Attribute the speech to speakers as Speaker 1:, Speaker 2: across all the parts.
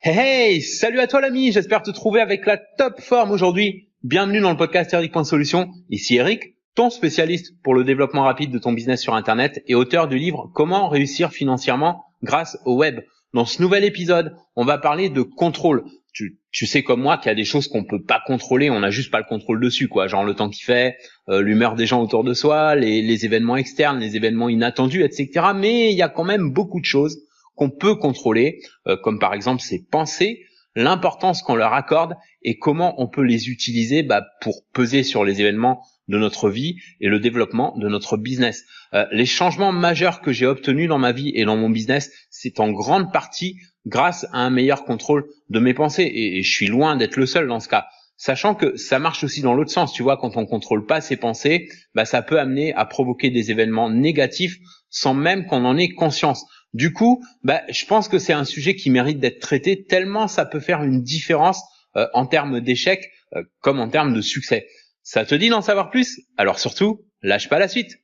Speaker 1: Hey, hey, salut à toi l'ami, j'espère te trouver avec la top forme aujourd'hui. Bienvenue dans le podcast Eric.Solutions. Ici Eric, ton spécialiste pour le développement rapide de ton business sur Internet et auteur du livre Comment réussir financièrement grâce au web. Dans ce nouvel épisode, on va parler de contrôle. Tu sais comme moi qu'il y a des choses qu'on peut pas contrôler, on n'a juste pas le contrôle dessus, quoi. Genre le temps qu'il fait, l'humeur des gens autour de soi, les événements externes, les événements inattendus, etc. Mais il y a quand même beaucoup de choses qu'on peut contrôler, comme par exemple ses pensées, l'importance qu'on leur accorde et comment on peut les utiliser pour peser sur les événements de notre vie et le développement de notre business. Les changements majeurs que j'ai obtenus dans ma vie et dans mon business, c'est en grande partie grâce à un meilleur contrôle de mes pensées et je suis loin d'être le seul dans ce cas. Sachant que ça marche aussi dans l'autre sens, tu vois, quand on contrôle pas ses pensées, ça peut amener à provoquer des événements négatifs sans même qu'on en ait conscience. Du coup, je pense que c'est un sujet qui mérite d'être traité tellement ça peut faire une différence en termes d'échec comme en termes de succès. Ça te dit d'en savoir plus? Alors surtout, lâche pas la suite.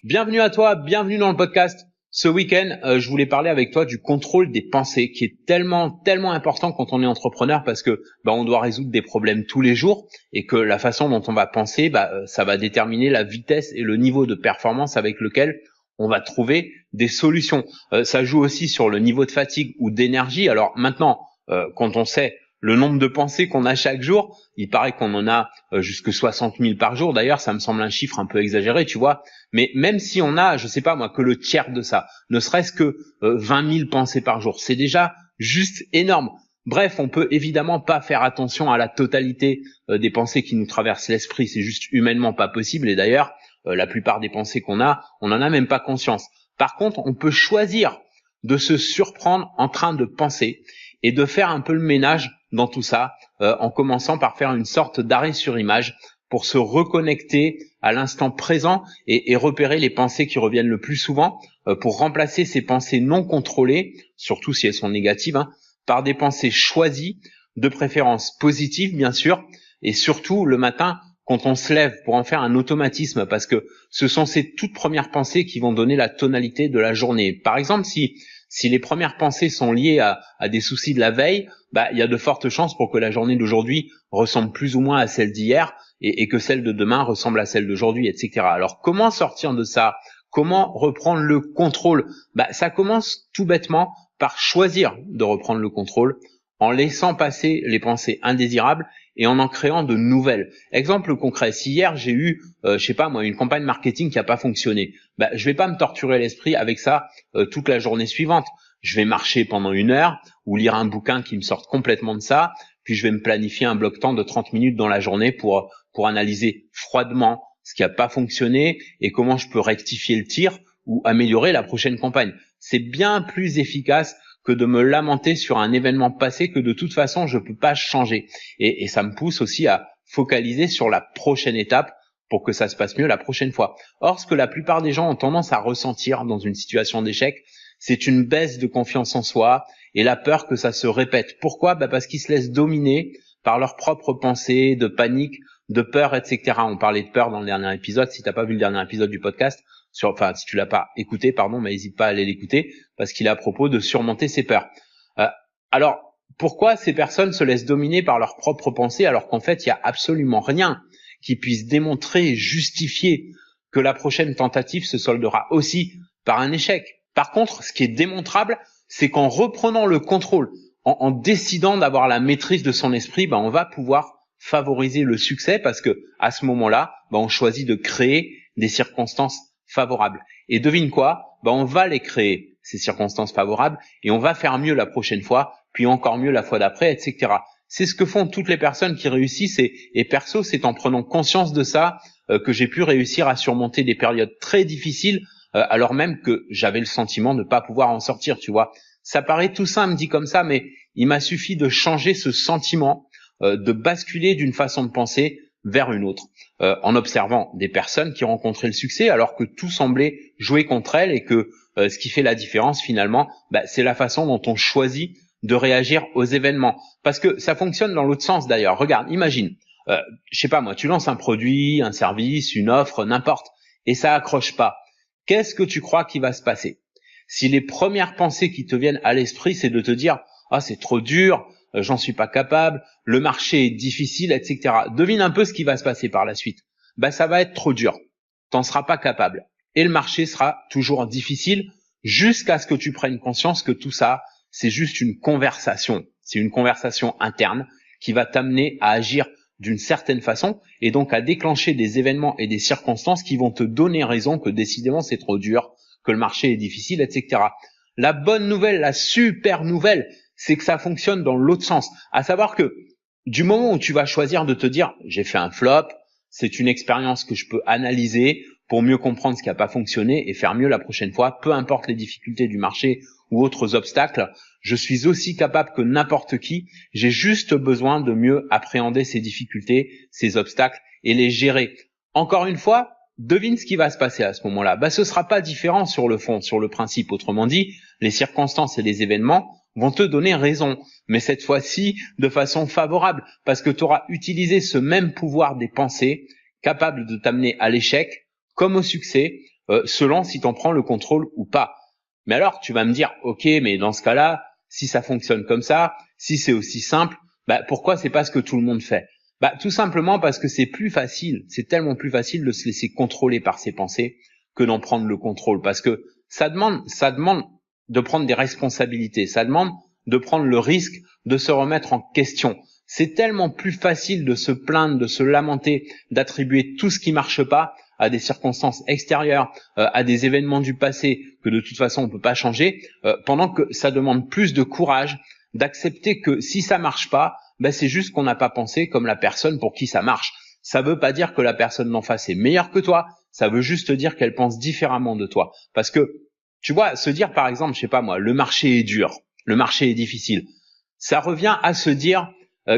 Speaker 1: Bienvenue à toi, bienvenue dans le podcast. Ce week-end, je voulais parler avec toi du contrôle des pensées qui est tellement important quand on est entrepreneur parce que on doit résoudre des problèmes tous les jours et que la façon dont on va penser, ça va déterminer la vitesse et le niveau de performance avec lequel on va trouver des solutions. Ça joue aussi sur le niveau de fatigue ou d'énergie. Alors maintenant, quand on sait le nombre de pensées qu'on a chaque jour, il paraît qu'on en a jusque 60 000 par jour. D'ailleurs, ça me semble un chiffre un peu exagéré, tu vois. Mais même si on a, je sais pas moi, que le tiers de ça, ne serait-ce que 20 000 pensées par jour, c'est déjà juste énorme. Bref, on peut évidemment pas faire attention à la totalité des pensées qui nous traversent l'esprit. C'est juste humainement pas possible. Et d'ailleurs, la plupart des pensées qu'on a, on n'en a même pas conscience. Par contre, on peut choisir de se surprendre en train de penser et de faire un peu le ménage dans tout ça, en commençant par faire une sorte d'arrêt sur image pour se reconnecter à l'instant présent et repérer les pensées qui reviennent le plus souvent, pour remplacer ces pensées non contrôlées, surtout si elles sont négatives, par des pensées choisies, de préférence positives bien sûr, et surtout le matin quand on se lève pour en faire un automatisme parce que ce sont ces toutes premières pensées qui vont donner la tonalité de la journée. Par exemple, si les premières pensées sont liées à des soucis de la veille, il y a de fortes chances pour que la journée d'aujourd'hui ressemble plus ou moins à celle d'hier et que celle de demain ressemble à celle d'aujourd'hui, etc. Alors comment sortir de ça? Comment reprendre le contrôle? Ça commence tout bêtement par choisir de reprendre le contrôle en laissant passer les pensées indésirables et en créant de nouvelles. Exemple concret, si hier j'ai eu, une campagne marketing qui n'a pas fonctionné, je vais pas me torturer l'esprit avec ça toute la journée suivante. Je vais marcher pendant 1 heure ou lire un bouquin qui me sorte complètement de ça, puis je vais me planifier un bloc-temps de 30 minutes dans la journée pour analyser froidement ce qui n'a pas fonctionné et comment je peux rectifier le tir ou améliorer la prochaine campagne. C'est bien plus efficace que de me lamenter sur un événement passé que de toute façon je peux pas changer. Et ça me pousse aussi à focaliser sur la prochaine étape pour que ça se passe mieux la prochaine fois. Or, ce que la plupart des gens ont tendance à ressentir dans une situation d'échec, c'est une baisse de confiance en soi et la peur que ça se répète. Pourquoi? Parce qu'ils se laissent dominer par leurs propres pensées, de panique, de peur, etc. On parlait de peur dans le dernier épisode. Si t'as pas vu le dernier épisode du podcast, si tu l'as pas écouté, mais n'hésite pas à aller l'écouter parce qu'il est à propos de surmonter ses peurs. Alors, pourquoi ces personnes se laissent dominer par leurs propres pensées alors qu'en fait, il y a absolument rien qui puisse démontrer et justifier que la prochaine tentative se soldera aussi par un échec. Par contre, ce qui est démontrable, c'est qu'en reprenant le contrôle, en décidant d'avoir la maîtrise de son esprit, on va pouvoir favoriser le succès parce que à ce moment-là, on choisit de créer des circonstances favorables. Et devine quoi? On va les créer, ces circonstances favorables, et on va faire mieux la prochaine fois, puis encore mieux la fois d'après, etc. C'est ce que font toutes les personnes qui réussissent et perso, c'est en prenant conscience de ça que j'ai pu réussir à surmonter des périodes très difficiles alors même que j'avais le sentiment de ne pas pouvoir en sortir, tu vois. Ça paraît tout simple dit comme ça, mais il m'a suffi de changer ce sentiment, de basculer d'une façon de penser vers une autre, en observant des personnes qui rencontraient le succès alors que tout semblait jouer contre elles et que ce qui fait la différence finalement, c'est la façon dont on choisit de réagir aux événements. Parce que ça fonctionne dans l'autre sens d'ailleurs. Regarde, imagine, Je sais pas moi, tu lances un produit, un service, une offre, n'importe, et ça accroche pas. Qu'est-ce que tu crois qui va se passer? Si les premières pensées qui te viennent à l'esprit, c'est de te dire « Ah, c'est trop dur, j'en suis pas capable, le marché est difficile, etc. » Devine un peu ce qui va se passer par la suite. Ça va être trop dur. T'en seras pas capable. Et le marché sera toujours difficile jusqu'à ce que tu prennes conscience que tout ça, c'est juste une conversation. C'est une conversation interne qui va t'amener à agir d'une certaine façon et donc à déclencher des événements et des circonstances qui vont te donner raison que décidément c'est trop dur, que le marché est difficile, etc. La bonne nouvelle, la super nouvelle, c'est que ça fonctionne dans l'autre sens. À savoir que du moment où tu vas choisir de te dire « j'ai fait un flop », c'est une expérience que je peux analyser pour mieux comprendre ce qui n'a pas fonctionné et faire mieux la prochaine fois, peu importe les difficultés du marché ou autres obstacles, je suis aussi capable que n'importe qui, j'ai juste besoin de mieux appréhender ces difficultés, ces obstacles et les gérer. Encore une fois, devine ce qui va se passer à ce moment-là. Ce sera pas différent sur le fond, sur le principe. Autrement dit, les circonstances et les événements vont te donner raison, mais cette fois-ci de façon favorable, parce que tu auras utilisé ce même pouvoir des pensées capable de t'amener à l'échec comme au succès, selon si tu en prends le contrôle ou pas. Mais alors, tu vas me dire, ok, mais dans ce cas-là, si ça fonctionne comme ça, si c'est aussi simple, pourquoi c'est pas ce que tout le monde fait? Tout simplement parce que c'est plus facile, c'est tellement plus facile de se laisser contrôler par ses pensées que d'en prendre le contrôle, parce que ça demande de prendre des responsabilités, ça demande de prendre le risque de se remettre en question. C'est tellement plus facile de se plaindre, de se lamenter, d'attribuer tout ce qui marche pas à des circonstances extérieures, à des événements du passé que de toute façon on peut pas changer, pendant que ça demande plus de courage d'accepter que si ça marche pas, c'est juste qu'on n'a pas pensé comme la personne pour qui ça marche. Ça veut pas dire que la personne d'en face est meilleure que toi, ça veut juste dire qu'elle pense différemment de toi. Parce que, tu vois, se dire par exemple, je sais pas moi, le marché est dur, le marché est difficile, ça revient à se dire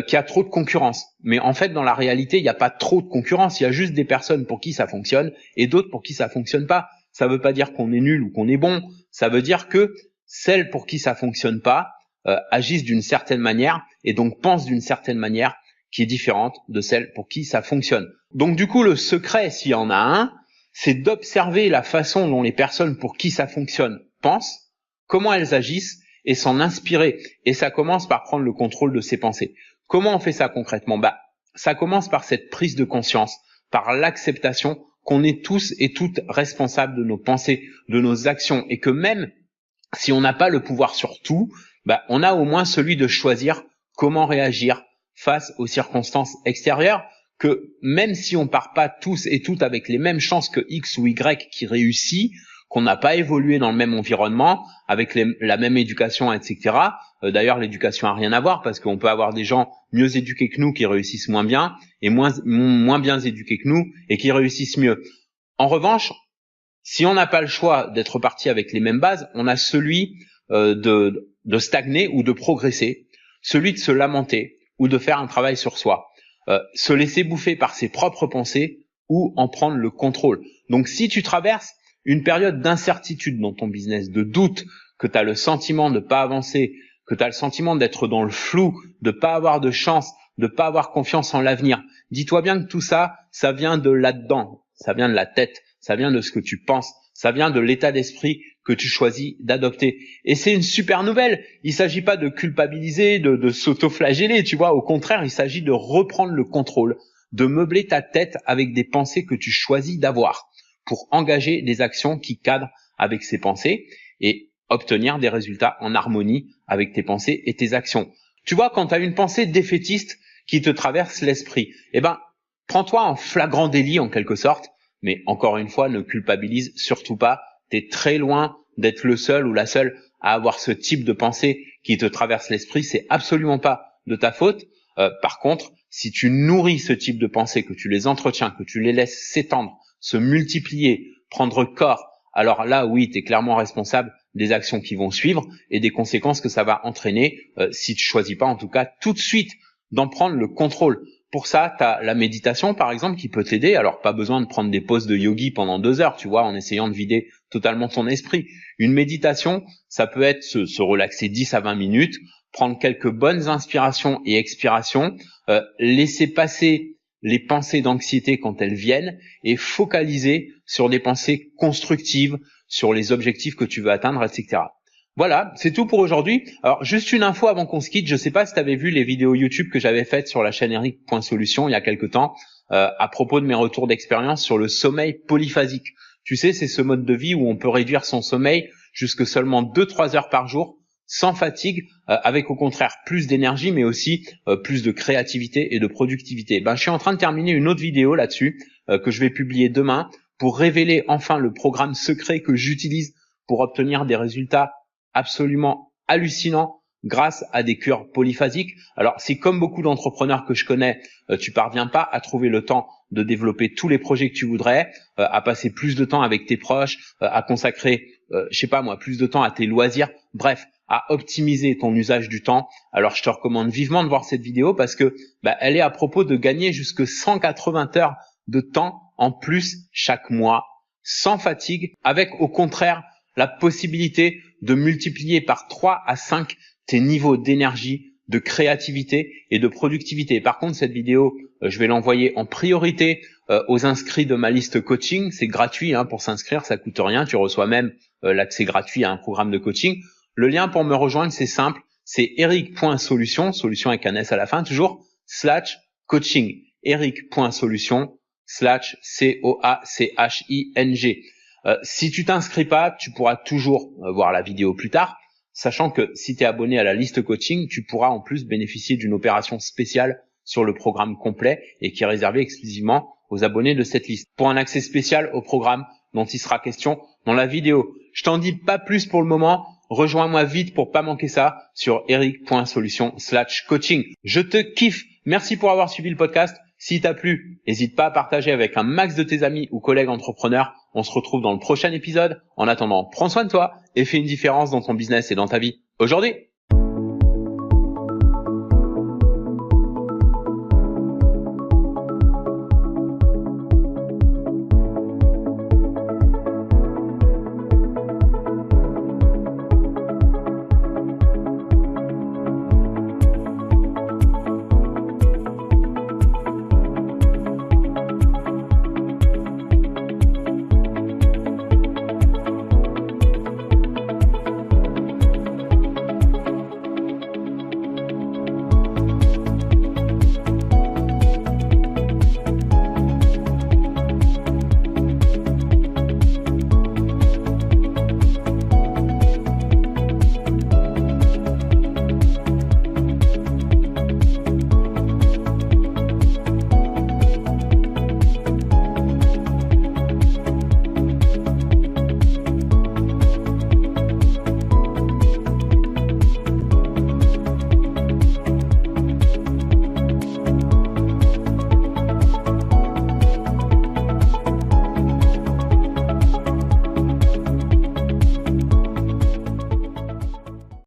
Speaker 1: qu'il y a trop de concurrence. Mais en fait, dans la réalité, il n'y a pas trop de concurrence. Il y a juste des personnes pour qui ça fonctionne et d'autres pour qui ça fonctionne pas. Ça veut pas dire qu'on est nul ou qu'on est bon. Ça veut dire que celles pour qui ça fonctionne pas agissent d'une certaine manière et donc pensent d'une certaine manière qui est différente de celle pour qui ça fonctionne. Donc du coup, le secret, s'il y en a un, c'est d'observer la façon dont les personnes pour qui ça fonctionne pensent, comment elles agissent et s'en inspirer. Et ça commence par prendre le contrôle de ses pensées. Comment on fait ça concrètement? Ça commence par cette prise de conscience, par l'acceptation qu'on est tous et toutes responsables de nos pensées, de nos actions, et que même si on n'a pas le pouvoir sur tout, on a au moins celui de choisir comment réagir face aux circonstances extérieures, que même si on part pas tous et toutes avec les mêmes chances que X ou Y qui réussit, qu'on n'a pas évolué dans le même environnement, avec la même éducation, etc. D'ailleurs, l'éducation a rien à voir parce qu'on peut avoir des gens mieux éduqués que nous qui réussissent moins bien et moins bien éduqués que nous et qui réussissent mieux. En revanche, si on n'a pas le choix d'être parti avec les mêmes bases, on a celui de stagner ou de progresser, celui de se lamenter ou de faire un travail sur soi, se laisser bouffer par ses propres pensées ou en prendre le contrôle. Donc si tu traverses une période d'incertitude dans ton business, de doute, que tu as le sentiment de pas avancer, que tu as le sentiment d'être dans le flou, de pas avoir de chance, de pas avoir confiance en l'avenir, dis-toi bien que tout ça, ça vient de là-dedans, ça vient de la tête, ça vient de ce que tu penses, ça vient de l'état d'esprit que tu choisis d'adopter. Et c'est une super nouvelle. Il s'agit pas de culpabiliser, de s'auto-flageller, tu vois. Au contraire, il s'agit de reprendre le contrôle, de meubler ta tête avec des pensées que tu choisis d'avoir, pour engager des actions qui cadrent avec ces pensées et obtenir des résultats en harmonie avec tes pensées et tes actions. Tu vois, quand tu as une pensée défaitiste qui te traverse l'esprit, prends-toi en flagrant délit en quelque sorte, mais encore une fois, ne culpabilise surtout pas. Tu es très loin d'être le seul ou la seule à avoir ce type de pensée qui te traverse l'esprit. C'est absolument pas de ta faute. Par contre, si tu nourris ce type de pensée, que tu les entretiens, que tu les laisses s'étendre, se multiplier, prendre corps, alors là, oui, tu es clairement responsable des actions qui vont suivre et des conséquences que ça va entraîner si tu choisis pas, en tout cas, tout de suite d'en prendre le contrôle. Pour ça, tu as la méditation, par exemple, qui peut t'aider. Alors, pas besoin de prendre des poses de yogi pendant 2 heures, tu vois, en essayant de vider totalement ton esprit. Une méditation, ça peut être se relaxer 10 à 20 minutes, prendre quelques bonnes inspirations et expirations, laisser passer les pensées d'anxiété quand elles viennent et focaliser sur des pensées constructives, sur les objectifs que tu veux atteindre, etc. Voilà, c'est tout pour aujourd'hui. Alors, juste une info avant qu'on se quitte. Je sais pas si tu avais vu les vidéos YouTube que j'avais faites sur la chaîne Eric.Solution il y a quelque temps à propos de mes retours d'expérience sur le sommeil polyphasique. Tu sais, c'est ce mode de vie où on peut réduire son sommeil jusque seulement 2-3 heures par jour sans fatigue, avec au contraire plus d'énergie, mais aussi plus de créativité et de productivité. Je suis en train de terminer une autre vidéo là-dessus que je vais publier demain pour révéler enfin le programme secret que j'utilise pour obtenir des résultats absolument hallucinants grâce à des cures polyphasiques. Alors, si comme beaucoup d'entrepreneurs que je connais, tu parviens pas à trouver le temps de développer tous les projets que tu voudrais, à passer plus de temps avec tes proches, à consacrer, plus de temps à tes loisirs, bref, à optimiser ton usage du temps, alors je te recommande vivement de voir cette vidéo parce que elle est à propos de gagner jusque 180 heures de temps en plus chaque mois, sans fatigue, avec au contraire la possibilité de multiplier par 3 à 5 tes niveaux d'énergie, de créativité et de productivité. Par contre, cette vidéo, je vais l'envoyer en priorité aux inscrits de ma liste coaching. C'est gratuit pour s'inscrire, ça coûte rien. Tu reçois même l'accès gratuit à un programme de coaching. Le lien pour me rejoindre, c'est simple, c'est eric.solution, solution avec un S à la fin toujours, /coaching. eric.solution /coaching. Si tu t'inscris pas, tu pourras toujours voir la vidéo plus tard, sachant que si tu es abonné à la liste coaching, tu pourras en plus bénéficier d'une opération spéciale sur le programme complet et qui est réservée exclusivement aux abonnés de cette liste. Pour un accès spécial au programme dont il sera question dans la vidéo. Je t'en dis pas plus pour le moment. Rejoins-moi vite pour pas manquer ça sur eric.solution /coaching. Je te kiffe. Merci pour avoir suivi le podcast. S'il t'a plu, n'hésite pas à partager avec un max de tes amis ou collègues entrepreneurs. On se retrouve dans le prochain épisode. En attendant, prends soin de toi et fais une différence dans ton business et dans ta vie aujourd'hui.